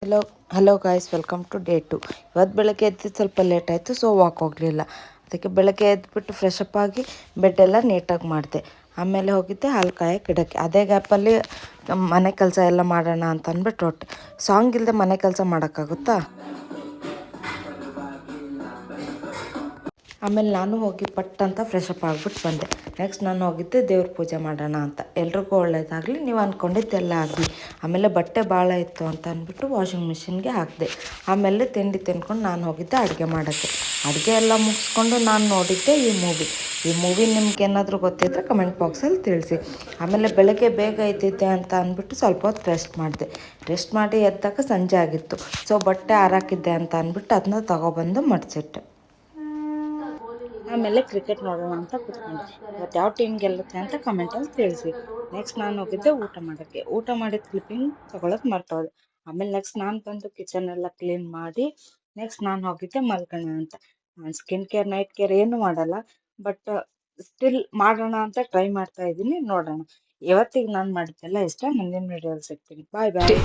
Hello hello guys, welcome to day 2. ಇವತ್ತು ಬೆಳಗ್ಗೆ ಎದ್ದು ಸ್ವಲ್ಪ ಲೇಟ್ ಆಯಿತು, ಸೊ ವಾಕ್ ಹೋಗಲಿಲ್ಲ. ಅದಕ್ಕೆ ಬೆಳಗ್ಗೆ ಎದ್ದುಬಿಟ್ಟು ಫ್ರೆಶ್ ಅಪ್ ಆಗಿ ಬೆಡ್ಡೆಲ್ಲ ನೀಟಾಗಿ ಮಾಡಿದೆ. ಆಮೇಲೆ ಹೋಗಿದ್ದೆ ಹಾಲು ಕಾಯಕ್ಕೆ ಗಿಡಕ್ಕೆ. ಅದೇ ಗ್ಯಾಪಲ್ಲಿ ಮನೆ ಕೆಲಸ ಎಲ್ಲ ಮಾಡೋಣ ಅಂತ ಅಂದ್ಬಿಟ್ಟು ಹೊಟ್ಟೆ. ಸಾಂಗ್ ಇಲ್ಲದೆ ಮನೆ ಕೆಲಸ ಮಾಡೋಕ್ಕಾಗುತ್ತಾ? ಆಮೇಲೆ ನಾನು ಹೋಗಿ ಪಟ್ ಅಂತ ಫ್ರೆಶ್ ಅಪ್ ಆಗಿಬಿಟ್ಟು ಬಂದೆ. ನೆಕ್ಸ್ಟ್ ನಾನು ಹೋಗಿದ್ದೆ ದೇವ್ರ ಪೂಜೆ ಮಾಡೋಣ ಅಂತ. ಎಲ್ರಿಗೂ ಒಳ್ಳೇದಾಗಲಿ, ನೀವು ಅಂದ್ಕೊಂಡಿದ್ದೆಲ್ಲ ಆಗಲಿ. ಆಮೇಲೆ ಬಟ್ಟೆ ಭಾಳ ಇತ್ತು ಅಂತ ಅಂದ್ಬಿಟ್ಟು ವಾಷಿಂಗ್ ಮಿಷಿನ್ಗೆ ಹಾಕಿದೆ. ಆಮೇಲೆ ತಿಂಡಿ ತಿನ್ಕೊಂಡು ನಾನು ಹೋಗಿದ್ದೆ ಅಡುಗೆ ಮಾಡೋಕ್ಕೆ. ಅಡುಗೆ ಎಲ್ಲ ಮುಗಿಸ್ಕೊಂಡು ನಾನು ನೋಡಿದ್ದೆ ಈ ಮೂವಿ ನಿಮ್ಗೆ ಏನಾದರೂ ಗೊತ್ತಿದ್ದರೆ ಕಮೆಂಟ್ ಬಾಕ್ಸಲ್ಲಿ ತಿಳಿಸಿ. ಆಮೇಲೆ ಬೆಳಗ್ಗೆ ಬೇಗ ಎದ್ದಿದ್ದೆ ಅಂತ ಅಂದ್ಬಿಟ್ಟು ಸ್ವಲ್ಪ ಹೊತ್ತು ರೆಸ್ಟ್ ಮಾಡಿ ಎದ್ದಾಗ ಸಂಜೆ ಆಗಿತ್ತು. ಸೊ ಬಟ್ಟೆ ಹಾರಾಕಿದ್ದೆ ಅಂತ ಅಂದ್ಬಿಟ್ಟು ಅದನ್ನ ತಗೊಬಂದು ಮಡಿಸಿಟ್ಟೆ. ಆಮೇಲೆ ಕ್ರಿಕೆಟ್ ನೋಡೋಣ ಅಂತ ಕೂತ್ಕೊಂಡೆ. ಇವತ್ತು ಯಾವ ಟೀಮ್ ಗೆಲ್ಲುತ್ತೆ ಅಂತ ಕಮೆಂಟಲ್ಲಿ ತಿಳಿಸಿ. ನೆಕ್ಸ್ಟ್ ನಾನು ಹೋಗಿದ್ದೆ ಊಟ ಮಾಡೋಕ್ಕೆ. ಊಟ ಮಾಡಿದ ಕ್ಲಿಪ್ಪಿಂಗ್ ತೊಗೊಳೋದು ಮರ್ತೋದೆ. ಆಮೇಲೆ ನೆಕ್ಸ್ಟ್ ನಾನು ಬಂದು ಕಿಚನ್ ಎಲ್ಲ ಕ್ಲೀನ್ ಮಾಡಿ ನೆಕ್ಸ್ಟ್ ನಾನು ಹೋಗಿದ್ದೆ ಮಲ್ಕೋಣ ಅಂತ. ನಾನು ಸ್ಕಿನ್ ಕೇರ್ ನೈಟ್ ಕೇರ್ ಏನು ಮಾಡಲ್ಲ, ಬಟ್ ಸ್ಟಿಲ್ ಮಾಡೋಣ ಅಂತ ಟ್ರೈ ಮಾಡ್ತಾ ಇದ್ದೀನಿ. ನೋಡೋಣ. ಇವತ್ತಿಗೆ ನಾನು ಮಾಡಿದ್ದೆಲ್ಲ ಇಷ್ಟ. ಮುಂದಿನ ವಿಡಿಯೋದಲ್ಲಿ ಸಿಗ್ತೀನಿ. ಬಾಯ್ ಬಾಯ್.